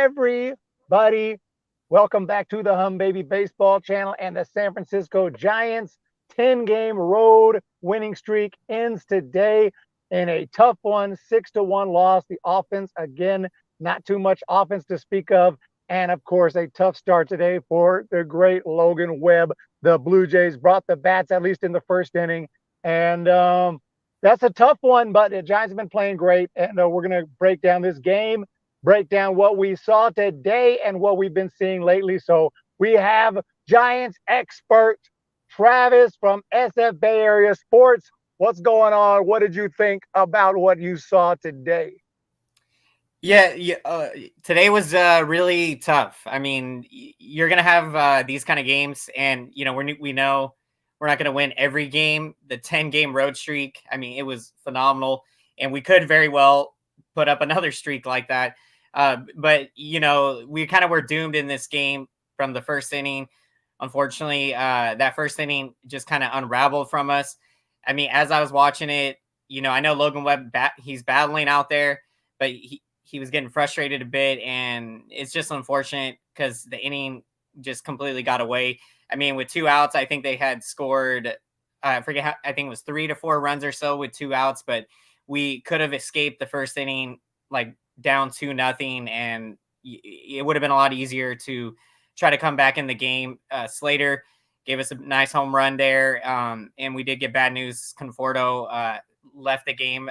everybody? Welcome back to the Hum Baby Baseball channel. And the San Francisco Giants 10-game road winning streak ends today in a tough one, 6-1 loss. The offense, again, not too much offense to speak of. And of course, a tough start today for the great Logan Webb. The Blue Jays brought the bats, at least in the first inning. And that's a tough one, but the Giants have been playing great. And we're going to break down this game, break down what we saw today and what we've been seeing lately. So we have Giants expert Travis from SF Bay Area Sports. What's going on? What did you think about what you saw today? Yeah, today was really tough. I mean, you're gonna have these kind of games, and we know we're not gonna win every game. The 10-game road streak, I mean, it was phenomenal, and we could very well put up another streak like that. But we kind of were doomed in this game from the first inning. Unfortunately, that first inning just kind of unraveled from us. I mean, as I was watching it, I know Logan Webb, he's battling out there, but he was getting frustrated a bit, and it's just unfortunate because the inning just completely got away. I mean, with 2 outs, I think they had scored, I forget how, I think it was 3 to 4 runs or so with 2 outs, but we could have escaped the first inning, like down 2-0, and it would have been a lot easier to try to come back in the game. Slater gave us a nice home run there, and we did get bad news. Conforto left the game.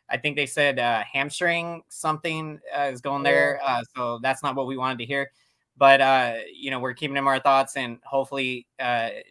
I think they said hamstring something is going there. So that's not what we wanted to hear. But, we're keeping him our thoughts, and hopefully,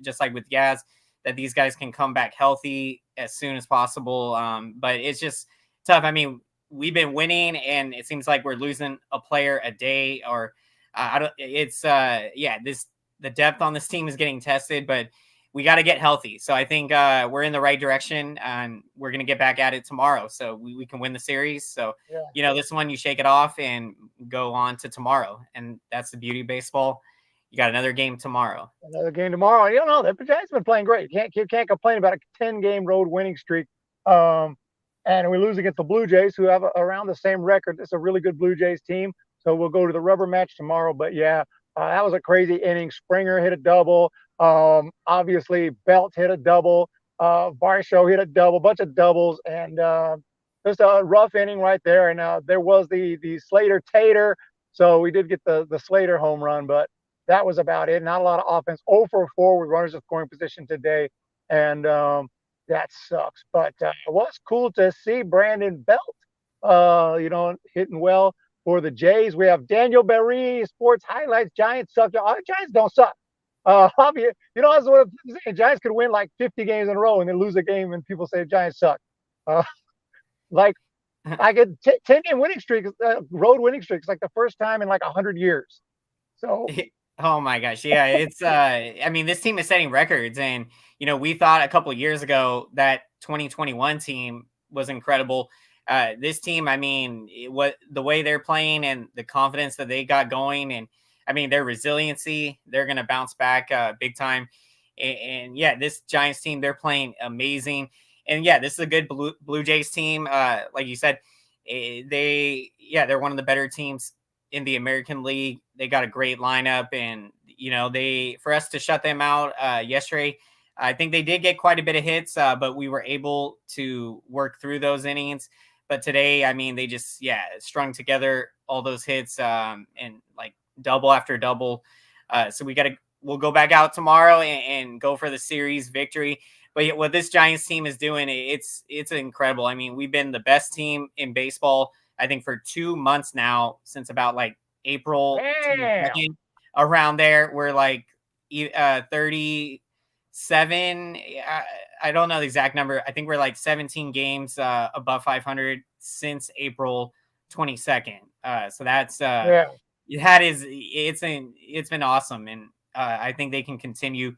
just like with Yaz, that these guys can come back healthy as soon as possible. But it's just tough. I mean, we've been winning, and it seems like we're losing a player a day, or I don't. It's the depth on this team is getting tested, but we got to get healthy. So I think we're in the right direction, and we're going to get back at it tomorrow. So we can win the series. So, this one, you shake it off and go on to tomorrow. And that's the beauty of baseball. You got another game tomorrow. Another game tomorrow. You don't know. The Giants have been playing great. You can't complain about a 10-game road winning streak. And we lose against the Blue Jays, who have around the same record. It's a really good Blue Jays team. So we'll go to the rubber match tomorrow. But, that was a crazy inning. Springer hit a double. Obviously, Belt hit a double. Varsho hit a double, bunch of doubles, and just a rough inning right there. And there was the Slater Tater, so we did get the Slater home run, but that was about it. Not a lot of offense. 0 for 4 with runners in scoring position today, and that sucks. But it was cool to see Brandon Belt, hitting well for the Jays. We have Daniel Berry, sports highlights. Giants suck. Giants don't suck. That's what I'm saying. Giants could win like 50 games in a row and then lose a game, and people say Giants suck. Like I get 10-game winning streak, road winning streaks, like the first time in like 100 years. So, oh my gosh, yeah, it's I mean, this team is setting records, and we thought a couple of years ago that 2021 team was incredible. This team, I mean, the way they're playing and the confidence that they got going, and I mean, their resiliency, they're going to bounce back big time. And this Giants team, they're playing amazing. And this is a good Blue Jays team. Like you said, they're one of the better teams in the American League. They got a great lineup, and for us to shut them out yesterday, I think they did get quite a bit of hits, but we were able to work through those innings. But today, I mean, they just strung together all those hits, and like double after double. So we'll go back out tomorrow and go for the series victory. But what this Giants team is doing, it's incredible. I mean, we've been the best team in baseball, I think, for 2 months now, since about like April 22nd, around there. We're like 37. I don't know the exact number. I think we're like 17 games above 500 since April 22nd. So that's it's been awesome, and I think they can continue.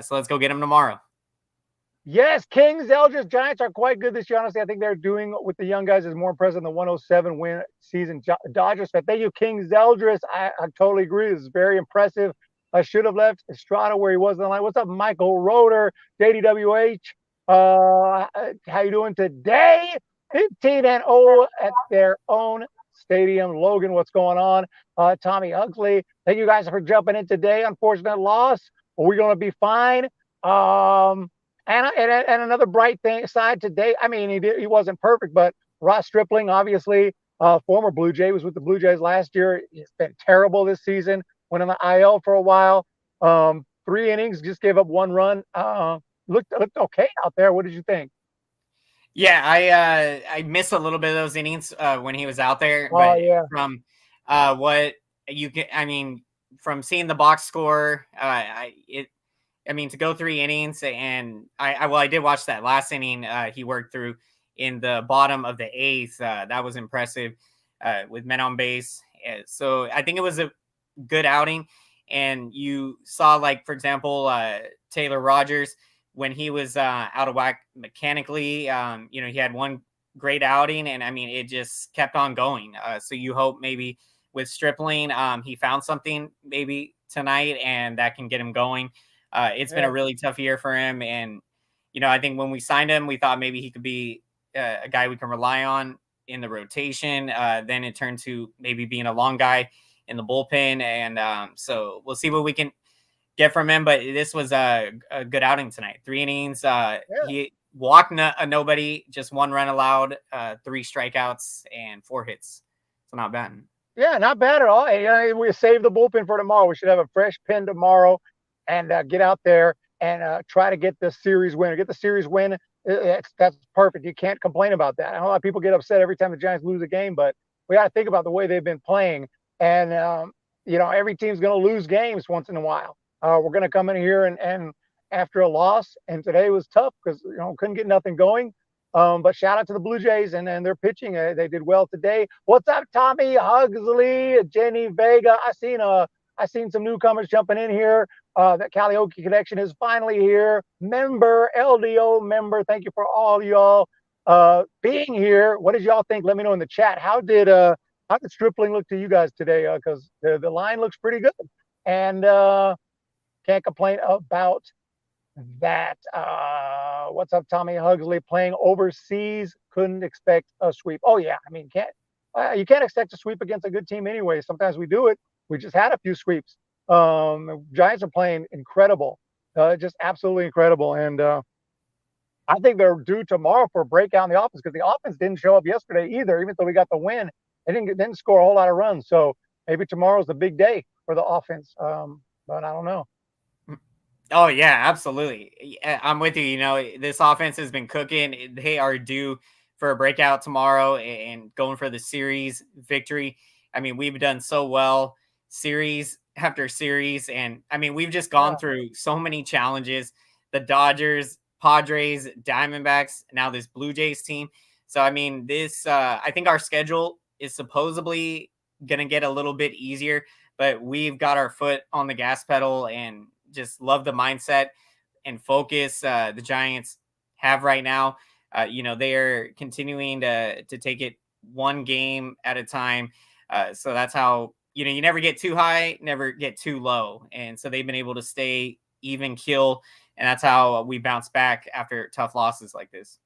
So let's go get them tomorrow. Yes, Kings, Eldridge, Giants are quite good this year. Honestly, I think they're doing with the young guys is more impressive than the 107 win season Dodgers. But thank you, Kings, Eldridge. I totally agree. This is very impressive. I should have left Estrada where he was in the line. What's up, Michael Roeder, JDWH? How you doing today? 15-0 at their own Stadium. Logan, what's going on? Tommy Huxley, thank you guys for jumping in today. Unfortunate loss. We're going to be fine. And another bright thing side today. I mean, he wasn't perfect, but Ross Stripling, obviously, former Blue Jay, was with the Blue Jays last year. He's been terrible this season. Went on the IL for a while. 3 innings, just gave up 1 run. Looked okay out there. What did you think? Yeah, I missed a little bit of those innings when he was out there, Oh but yeah, from what you can, I mean, from seeing the box score, I mean, to go 3 innings, and I did watch that last inning he worked through in the bottom of the eighth. That was impressive with men on base. So I think it was a good outing. And you saw, like, for example, Taylor Rogers, when he was out of whack mechanically. He had one great outing, and I mean, it just kept on going. So you hope maybe with Stripling, he found something maybe tonight, and that can get him going. It's been yeah, a really tough year for him, and I think when we signed him, we thought maybe he could be a guy we can rely on in the rotation. Then it turned to maybe being a long guy in the bullpen, and so we'll see what we can get from him. But this was a good outing tonight. 3 innings. yeah. He walked nobody, just 1 run allowed, 3 strikeouts, and 4 hits. So not bad. Yeah, not bad at all. Hey, we save the bullpen for tomorrow. We should have a fresh pen tomorrow and get out there and try to get the series win. Get the series win. That's perfect. You can't complain about that. I know a lot of people get upset every time the Giants lose a game, but we got to think about the way they've been playing. And, every team's going to lose games once in a while. We're going to come in here and after a loss, and today was tough because, couldn't get nothing going. But shout out to the Blue Jays and their pitching. They did well today. What's up, Tommy Hugsley, Jenny Vega? I seen some newcomers jumping in here. That Karaoke connection is finally here. Member, LDO member. Thank you for all y'all being here. What did y'all think? Let me know in the chat. How did Stripling look to you guys today? Because the line looks pretty good, and can't complain about that. What's up, Tommy Hugsley? Playing overseas, couldn't expect a sweep. Oh yeah, I mean, you can't expect a sweep against a good team anyway. Sometimes we do it. We just had a few sweeps. Giants are playing incredible, just absolutely incredible, and I think they're due tomorrow for a breakout in the offense because the offense didn't show up yesterday either. Even though we got the win, they didn't score a whole lot of runs. So maybe tomorrow's the big day for the offense. But I don't know. Oh yeah, absolutely. I'm with you. This offense has been cooking. They are due for a breakout tomorrow and going for the series victory. I mean, we've done so well series after series, and I mean, we've just gone Yeah, through so many challenges. The Dodgers, Padres, Diamondbacks, now this Blue Jays team. So I mean, this I think our schedule is supposedly going to get a little bit easier, but we've got our foot on the gas pedal and just love the mindset and focus the Giants have right now. They are continuing to take it one game at a time. So that's how you never get too high, never get too low, and so they've been able to stay even kill, and that's how we bounce back after tough losses like this.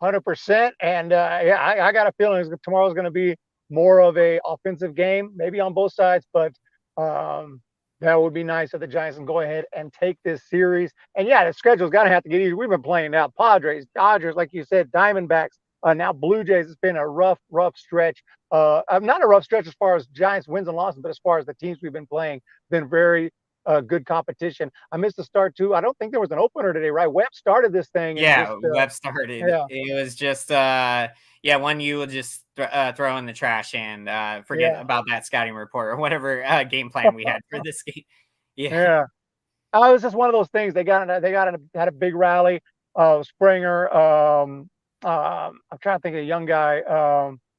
100%. And yeah, I got a feeling tomorrow's going to be more of a offensive game, maybe on both sides, but um, that would be nice if the Giants can go ahead and take this series. And yeah, the schedule's got to have to get easy. We've been playing now Padres, Dodgers, like you said, Diamondbacks, now Blue Jays. It's been a rough stretch. Not a rough stretch as far as Giants wins and losses, but as far as the teams we've been playing, been very good competition. I missed the start too. I don't think there was an opener today, right? Webb started this thing and just Yeah, Webb started. yeah, It was just one you would just throw in the trash and forget yeah, about that scouting report or whatever game plan we had for this game. Yeah, yeah. It was just one of those things. Had a big rally. Springer. I'm trying to think of a young guy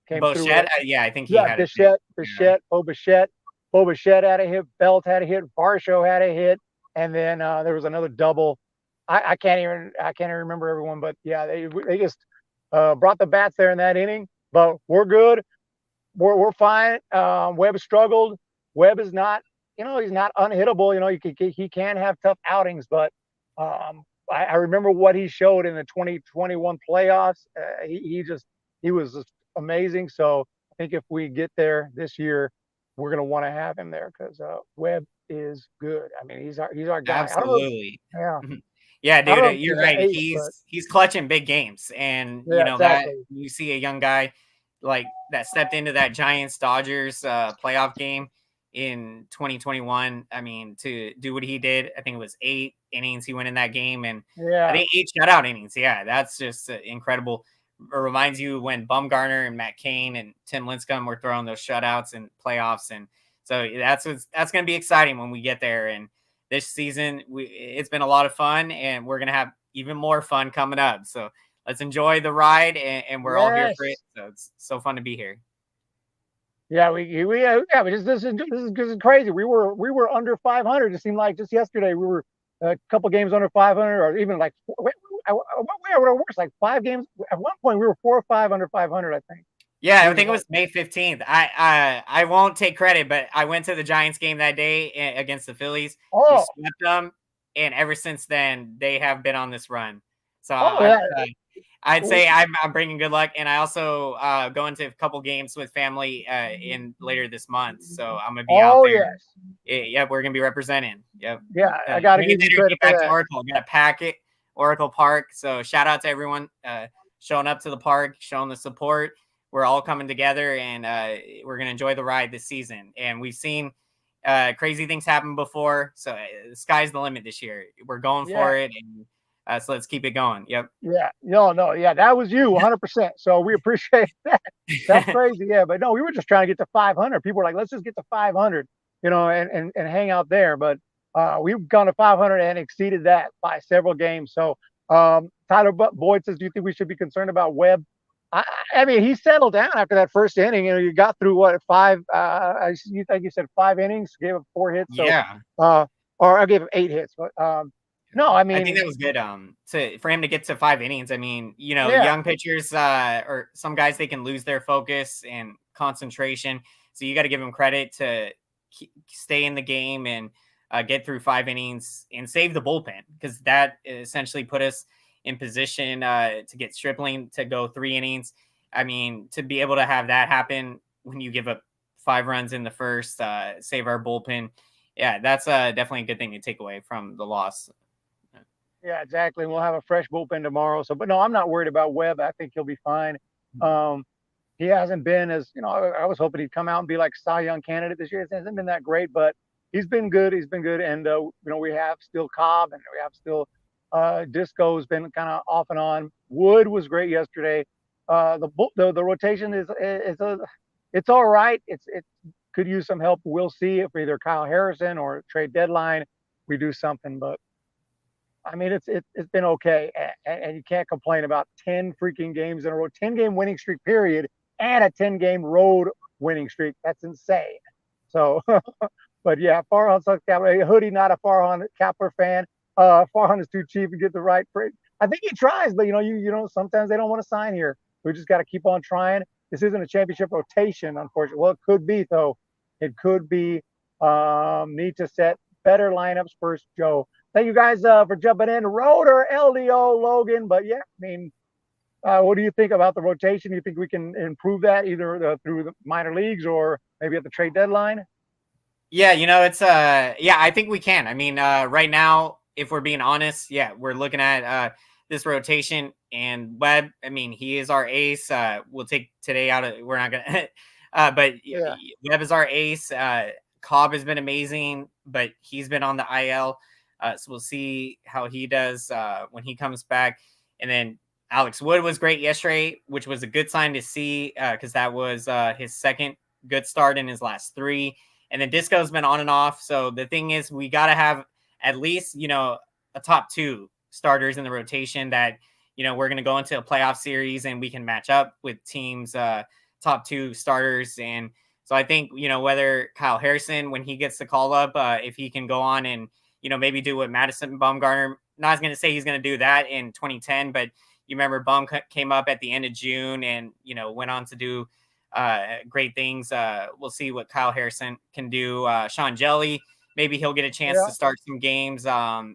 came through with Bochette. it. Yeah, I think he Yeah, had a big. Bichette, Yeah. Bichette, Bo Bichette. Bo Bichette had a hit. Belt had a hit. Varsho had a hit, and then there was another double. I can't even remember everyone, but yeah, they just brought the bats there in that inning. But we're good. We're fine. Webb struggled. Webb is not, he's not unhittable. He can have tough outings, but I remember what he showed in the 2021 playoffs. He was just amazing. So I think if we get there this year, we're going to want to have him there because Webb is good. I mean, he's our guy. I don't know. Absolutely. Yeah, Mhm. Yeah, I don't dude, know if you're he's an right. ace, but He's clutching big games, and yeah, that exactly. you see a young guy like that stepped into that Giants Dodgers playoff game in 2021. I mean, to do what he did, I think it was 8 innings he went in that game, and I Yeah, think 8 shutout innings. Yeah, that's just incredible. It reminds you when Bumgarner and Matt Cain and Tim Lincecum were throwing those shutouts in playoffs, and so that's going to be exciting when we get there. And this season, it's been a lot of fun, and we're gonna have even more fun coming up. So let's enjoy the ride, and we're all here for it. yes. So it's so fun to be here. Yeah, yeah, but this is crazy. We were under 500. It seemed like just yesterday we were a couple games under 500, or even like what way were worse? Like 5 games at one point we were 4 or 5 under 500. I think Yeah, it I was think it like was May 15th. I won't take credit, but I went to the Giants game that day against the Phillies. We oh swept them, and ever since then they have been on this run. So oh yeah I'd say I'm bringing good luck, and I also go into a couple games with family in later this month. So I'm gonna be out oh there. yes Yep, we're gonna be representing. Yep, yeah. I got to bringing give you energy credit for back to that. Oracle. Got to pack it, Oracle Park. So shout out to everyone showing up to the park, showing the support. We're all coming together, and we're gonna enjoy the ride this season. And we've seen crazy things happen before, so the sky's the limit this year. We're going Yeah, for it, and so let's keep it going. Yep. yeah, no, yeah, that was you 100%. So we appreciate that. That's crazy. Yeah, but no, we were just trying to get to 500. People were like, let's just get to 500, and hang out there. But we've gone to 500 and exceeded that by several games. So Tyler Boyd says, do you think we should be concerned about Webb? I mean, he settled down after that first inning. You got through what, five? You think you said 5 innings, gave up 4 hits. So, Yeah. uh, or I gave him 8 hits. But no, I I think mean, that was good. To for him to get to 5 innings. I mean, yeah, young pitchers, or some guys, they can lose their focus and concentration. So you got to give them credit to stay in the game and get through 5 innings and save the bullpen, because that essentially put us in position to get Stripling to go 3 innings. I mean, to be able to have that happen when you give up 5 runs in the first, save our bullpen. Yeah, that's definitely a good thing to take away from the loss. yeah, exactly. We'll have a fresh bullpen tomorrow. So, but no, I'm not worried about Webb. I think he'll be fine. Um, he hasn't been as I was hoping he'd come out and be like Cy Young candidate this year. It hasn't been that great, but he's been good. He's been good, and we have still Cobb, and we have still Disco's been kind of off and on. Wood was great yesterday. The rotation is it's all right. It could use some help. We'll see if either Kyle Harrison or trade deadline we do something, but I mean, it's been okay, and you can't complain about 10 freaking games in a row, 10 game winning streak period, and a 10 game road winning streak. That's insane. So, but yeah, Farhan sucks. Hoodie, not a Farhan Kapler fan. Farhan is too cheap to get the right price. I think he tries, but sometimes they don't want to sign here. We just got to keep on trying. This isn't a championship rotation, unfortunately. Well, it could be though. It could be. Need to set better lineups first, Joe. Thank you guys for jumping in. Road or LDO, Logan. But yeah, I mean, what do you think about the rotation? Do you think we can improve that either through the minor leagues or maybe at the trade deadline? Yeah, it's yeah, I think we can. I mean, right now, if we're being honest, yeah, we're looking at this rotation, and Webb, I mean, he is our ace. We'll take today out of we're not gonna but Yeah. Webb is our ace. Cobb has been amazing, but he's been on the IL. So we'll see how he does when he comes back. And then Alex Wood was great yesterday, which was a good sign to see, because that was his second good start in his last 3. And then Disco's been on and off. So the thing is, we got to have at least, a top 2 starters in the rotation that, we're going to go into a playoff series and we can match up with teams, top 2 starters. And so I think, whether Kyle Harrison, when he gets the call up, if he can go on and, maybe do what Madison Bumgarner, not going to say he's going to do that in 2010, but you remember Bum came up at the end of June and, went on to do great things. We'll see what Kyle Harrison can do. Sean Jelly, maybe he'll get a chance Yeah. to start some games.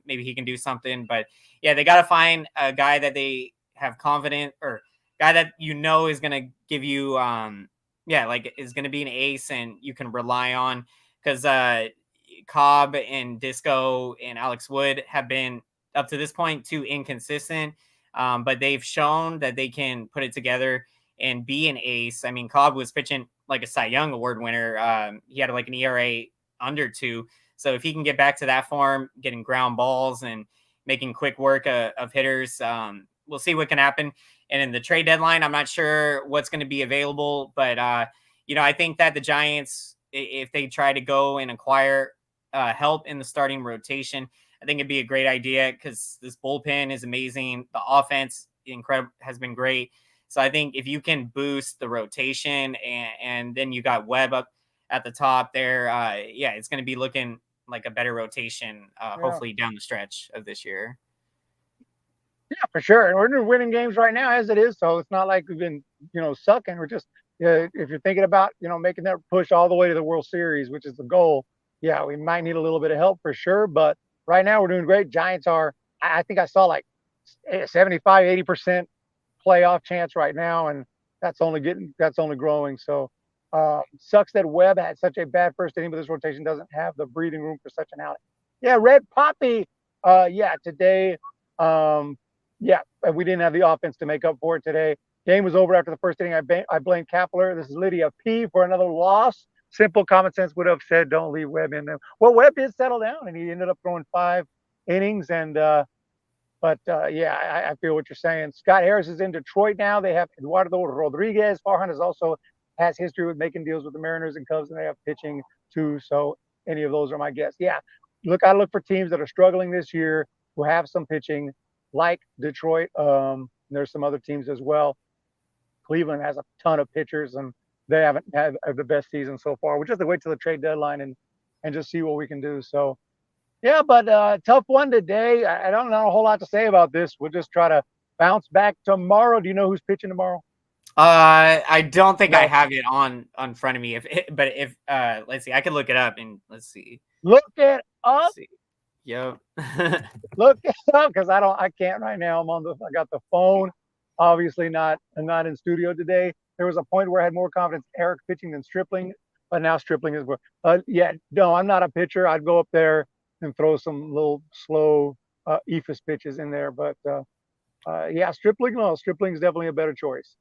Maybe he can do something. But yeah, they got to find a guy that they have confident, or guy that is going to give you yeah, like is going to be an ace and you can rely on because Cobb and Disco and Alex Wood have been up to this point too inconsistent, but they've shown that they can put it together and be an ace. I mean, Cobb was pitching like a Cy Young Award winner. He had like an ERA under 2. So if he can get back to that form, getting ground balls and making quick work of hitters, we'll see what can happen. And in the trade deadline, I'm not sure what's going to be available, but I think that the Giants, if they try to go and acquire help in the starting rotation, I think it'd be a great idea because this bullpen is amazing. The offense incredible has been great. So I think if you can boost the rotation and then you got Webb up at the top there, yeah, it's going to be looking like a better rotation, Yeah. hopefully down the stretch of this year. Yeah, for sure. And we're winning games right now as it is. So it's not like we've been, sucking. We're just, if you're thinking about, making that push all the way to the World Series, which is the goal, yeah, we might need a little bit of help for sure. But right now we're doing great. Giants are, I think I saw like 75, 80% playoff chance right now. And that's only growing. So sucks that Webb had such a bad first inning, but this rotation doesn't have the breathing room for such an outing. Yeah, Red Poppy. Yeah, today, um, yeah, we didn't have the offense to make up for it today. Game was over after the first inning. I blame Kapler. This is Lydia P for another loss. Simple common sense would have said, don't leave Webb in there. Well, Webb did settle down, and he ended up throwing 5 innings. But yeah, I feel what you're saying. Scott Harris is in Detroit now. They have Eduardo Rodriguez. Farhan is also has history with making deals with the Mariners and Cubs, and they have pitching too. So any of those are my guess. Yeah, I look for teams that are struggling this year who have some pitching, like Detroit. There's some other teams as well. Cleveland has a ton of pitchers, and they haven't had the best season so far. We just have to wait till the trade deadline and just see what we can do. So yeah, but tough one today. I don't know a whole lot to say about this. We'll just try to bounce back tomorrow. Do you know who's pitching tomorrow? I don't think I No. have it on front of me. But if let's see, I can look it up and let's see. Look it up. Let's see. Yep. Look it up because I can't right now. I got the phone. Obviously I'm not in studio today. There was a point where I had more confidence Eric pitching than Stripling, but now Stripling is. Yeah, no, I'm not a pitcher. I'd go up there and throw some little slow ephus pitches in there. But yeah, Stripling's definitely a better choice.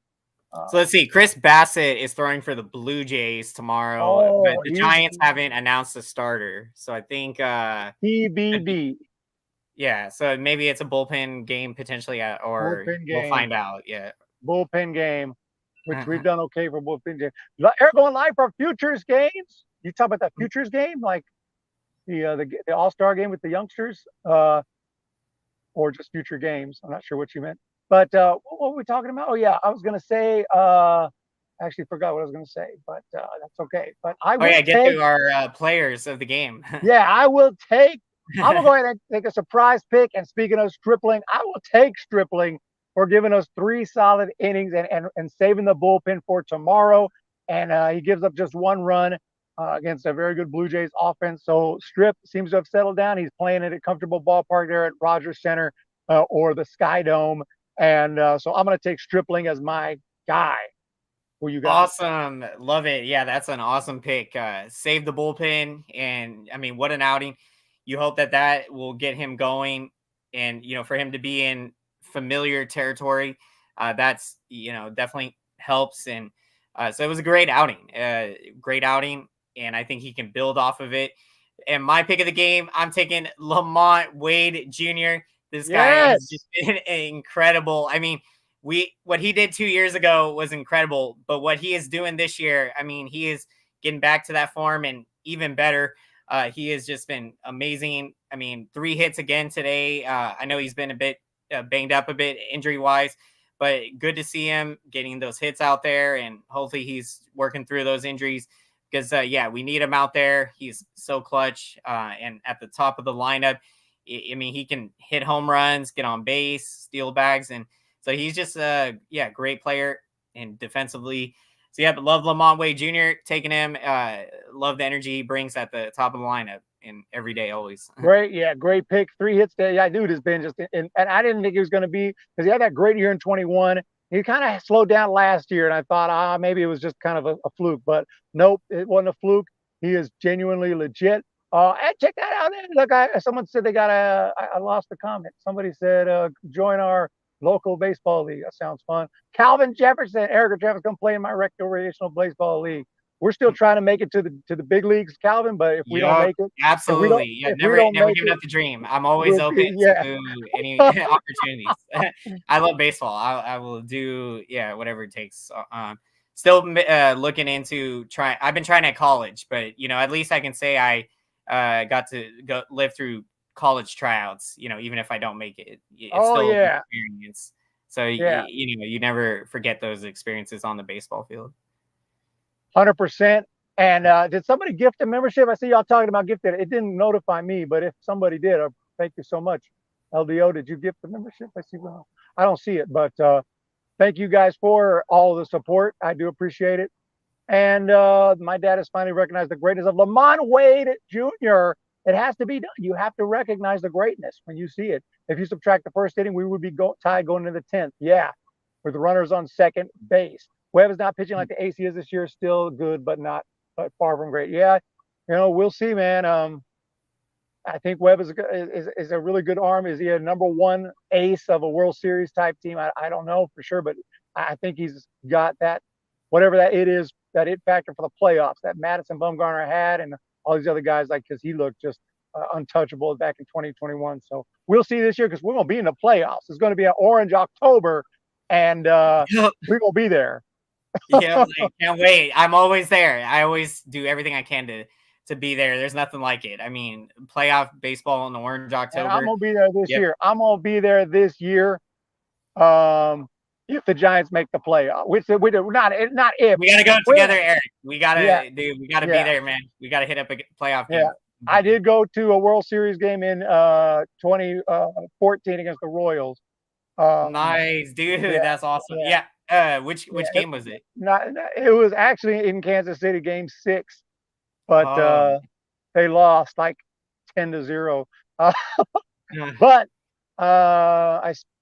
So let's see. Chris Bassett is throwing for the Blue Jays tomorrow, but the Giants haven't announced a starter. So I think TBB. Yeah, so maybe it's a bullpen game potentially, or we'll find out. Yeah, bullpen game, which we've done okay for bullpen game. Eric going live for futures games. You talk about that futures game, like the All-Star game with the youngsters, or just future games. I'm not sure what you meant. But what were we talking about? Oh yeah, I was gonna say. Actually forgot what I was gonna say, but that's okay. But I will get to our players of the game. Yeah, I will take. I'm gonna go ahead and take a surprise pick. And speaking of Stripling, I will take Stripling for giving us 3 solid innings and saving the bullpen for tomorrow. And he gives up just 1 run against a very good Blue Jays offense. So Strip seems to have settled down. He's playing at a comfortable ballpark there at Rogers Center or the Sky Dome. And so I'm going to take Stripling as my guy. Who you got? Awesome. Love it. Yeah, that's an awesome pick. Save the bullpen. And I mean, what an outing. You hope that will get him going and, for him to be in familiar territory. That's, definitely helps. And so it was a great outing, And I think he can build off of it. And my pick of the game, I'm taking Lamont Wade Jr. This guy has just been incredible. I mean, what he did 2 years ago was incredible, but what he is doing this year, I mean, he is getting back to that form and even better. He has just been amazing. I mean, 3 hits again today. I know he's been a bit banged up a bit injury wise, but good to see him getting those hits out there, and hopefully he's working through those injuries because yeah, we need him out there. He's so clutch and at the top of the lineup. I mean, he can hit home runs, get on base, steal bags, and so he's just a great player and defensively. So yeah, but love Lamont Wade Jr. taking him. Love the energy he brings at the top of the lineup and every day, always. Great pick. 3 hits today. Yeah, dude has been just and I didn't think he was going to be because he had that great year in 21. He kind of slowed down last year, and I thought, maybe it was just kind of a fluke. But nope, it wasn't a fluke. He is genuinely legit. And check that out. Look, someone said they got a. I lost the comment. Somebody said, join our local baseball league. That sounds fun. Calvin Jefferson, Erica Jefferson, come play in my recreational baseball league. We're still trying to make it to the big leagues, Calvin. But if we don't Yep, make it, absolutely. Yeah, if we never don't never make giving it, up the dream. I'm always we'll open be, yeah. to any opportunities. I love baseball. I will do whatever it takes. Still looking into trying. I've been trying at college, but at least I can say I got to go live through college tryouts. Even if I don't make it, it's Oh still an yeah, experience. So yeah. you never forget those experiences on the baseball field. 100%. And did somebody gift a membership? I see y'all talking about gifted. It didn't notify me, but if somebody did, thank you so much. LDO, did you gift the membership? I see. Well, I don't see it, but thank you guys for all of the support. I do appreciate it. And my dad has finally recognized the greatness of Lamont Wade Jr. It has to be done. You have to recognize the greatness when you see it. If you subtract the first inning, we would be tied going into the 10th. Yeah, with the runners on second base. Webb is not pitching like the AC is this year. Still good, but far from great. Yeah, we'll see, man. I think Webb is a really good arm. Is he a number one ace of a World Series type team? I don't know for sure, but I think he's got that, whatever that it is, that it factor for the playoffs that Madison Bumgarner had, and all these other guys, like, because he looked just untouchable back in 2021. So we'll see this year because we're going to be in the playoffs. It's going to be an orange October, and we're going to be there. Yeah, I can't wait. I'm always there. I always do everything I can to be there. There's nothing like it. I mean, playoff baseball in the orange And I'm October. going to be there this Yep. year. I'm going to be there this year. If the Giants make the playoff, which we do not if we got to go together, Eric. We got to we got to be there, man. We got to hit up a playoff game. Yeah. I did go to a World Series game in 2014 against the Royals. Nice, dude. Yeah, That's awesome. yeah. Which game was it? It was actually in Kansas City, Game 6, but they lost like 10-0. But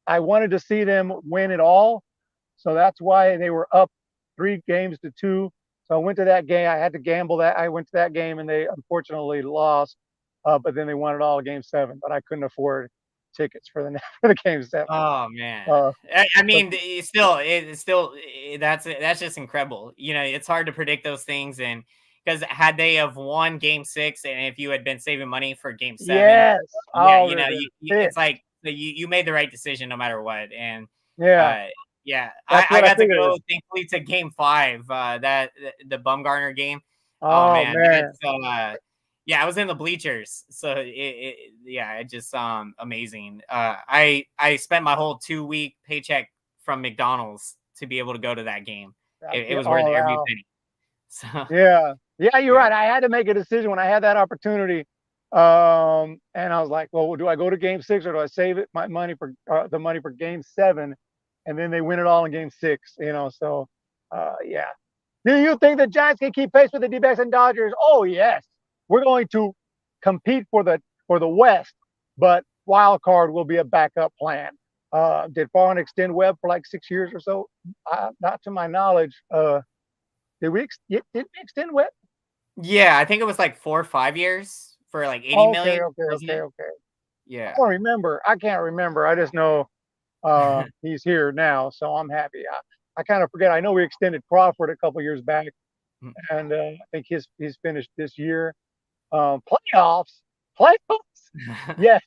I wanted to see them win it all, so that's why they were up 3-2. So I went to that game. I had to gamble that. I went to that game, and they unfortunately lost. But then they won it all Game 7. But I couldn't afford tickets for the Game 7. Oh man, I mean, that's just incredible. It's hard to predict those things, and because had they have won Game 6, and if you had been saving money for Game 7, yes, it's like you made the right decision no matter what. And yeah, I got to go thankfully to Game 5, that the Bumgarner game. Oh man. I was in the bleachers, so it just amazing. I spent my whole 2-week paycheck from McDonald's to be able to go to that game. It was worth every penny. So yeah, you're right. I had to make a decision when I had that opportunity, and I was like, well, do I go to Game 6 or do I save my money for the money for Game 7? And then they win it all in Game 6. So yeah. Do you think the Giants can keep pace with the D-backs and Dodgers? Oh yes. We're going to compete for the West, but wild card will be a backup plan. Did Farhan extend Webb for like 6 years or so? Not to my knowledge. Did we extend Webb? Yeah, I think it was like 4 or 5 years for like 80 million. Okay. Yeah. I can't remember. I just know he's here now, so I'm happy. I kind of forget. I know we extended Crawford a couple years back, and I think he's finished this year. Playoffs. Yes,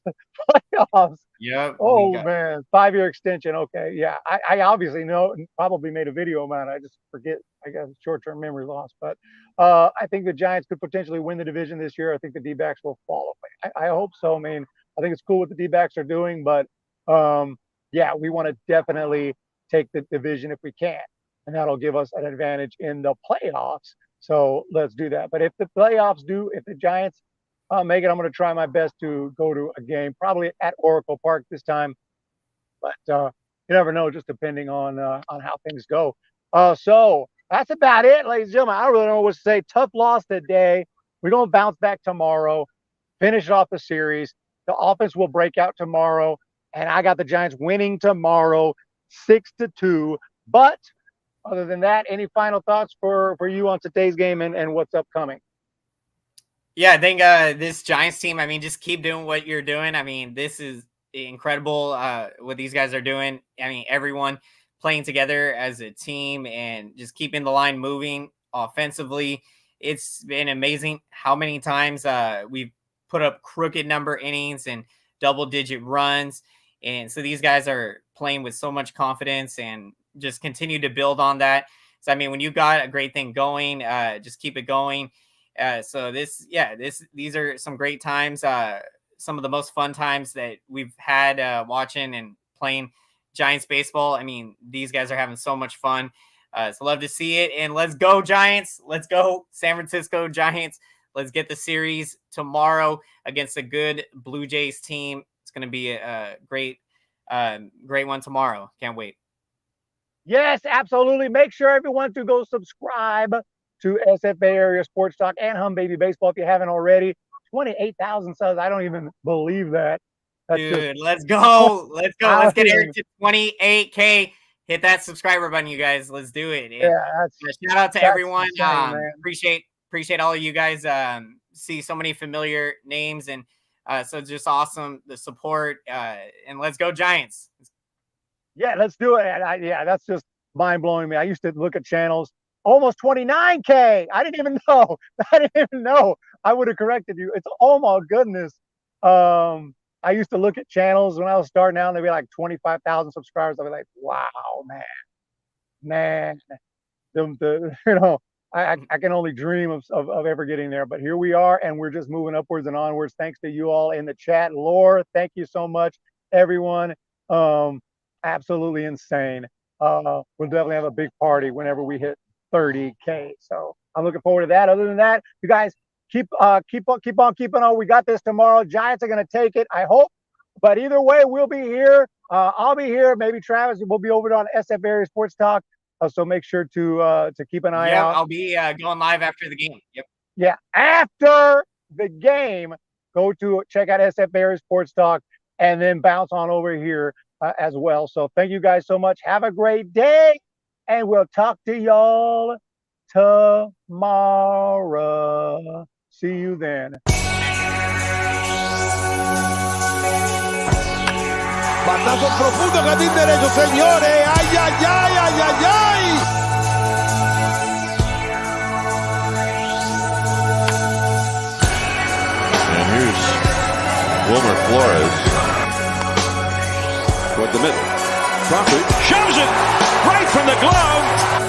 playoffs. Yep. Oh man, 5-year extension. Okay, yeah. I obviously know and probably made a video about it. I just forget. I got short-term memory loss. But I think the Giants could potentially win the division this year. I think the D-backs will fall away. I hope so. I mean, I think it's cool what the D-backs are doing, but yeah, we want to definitely take the division if we can, and that'll give us an advantage in the playoffs. So let's do that. But if the Giants make it, I'm going to try my best to go to a game, probably at Oracle Park this time. But you never know, just depending on how things go. So that's about it, ladies and gentlemen. I don't really know what to say. Tough loss today. We're going to bounce back tomorrow, finish off the series. The offense will break out tomorrow, and I got the Giants winning tomorrow 6-2. But other than that, any final thoughts for you on today's game and what's upcoming? Yeah, I think this Giants team, I mean, just keep doing what you're doing. I mean, this is incredible what these guys are doing. I mean, everyone playing together as a team and just keeping the line moving offensively. It's been amazing how many times we've put up crooked number innings and double digit runs. And so these guys are playing with so much confidence and just continue to build on that. So, I mean, when you got a great thing going, just keep it going. So these are some great times. Some of the most fun times that we've had watching and playing Giants baseball. I mean, these guys are having so much fun. So love to see it. And let's go Giants. Let's go San Francisco Giants. Let's get the series tomorrow against a good Blue Jays team. It's going to be a great one tomorrow. Can't wait. Yes, absolutely. Make sure everyone to go subscribe to SF Bay Area Sports Talk and Humm Baby Baseball if you haven't already. 28,000 subs. I don't even believe that. That's dude, let's go. Let's go. Let's get Eric to 28K. Hit that subscriber button, you guys. Let's do it. And shout out to everyone. Appreciate all of you guys. See so many familiar names, and so just awesome the support. And let's go Giants. Yeah, let's do it. Yeah, that's just mind blowing me. I used to look at channels. Almost 29K. I didn't even know. I would have corrected you. It's, oh my goodness. I used to look at channels when I was starting out and they'd be like 25,000 subscribers. I'd be like, wow, man. I can only dream of ever getting there, but here we are, and we're just moving upwards and onwards. Thanks to you all in the chat. Laura, thank you so much, everyone. Absolutely insane. We'll definitely have a big party whenever we hit 30K. So I'm looking forward to that. Other than that, you guys keep on keeping on. We got this tomorrow. Giants are going to take it, I hope. But either way, we'll be here. I'll be here. Maybe Travis will be over on SF Area Sports Talk. So make sure to keep an eye out. I'll be going live after the game. Yep. Yeah, after the game, go to check out SF Area Sports Talk and then bounce on over here as well. So thank you guys so much. Have a great day, and we'll talk to y'all tomorrow. See you then. Batazo profundo, jardín derecho, señores. ¡Ay, ay, ay, ay, ay, ay! And here's Wilmer Flores. Toward the middle. Crawford shoves it right from the glove.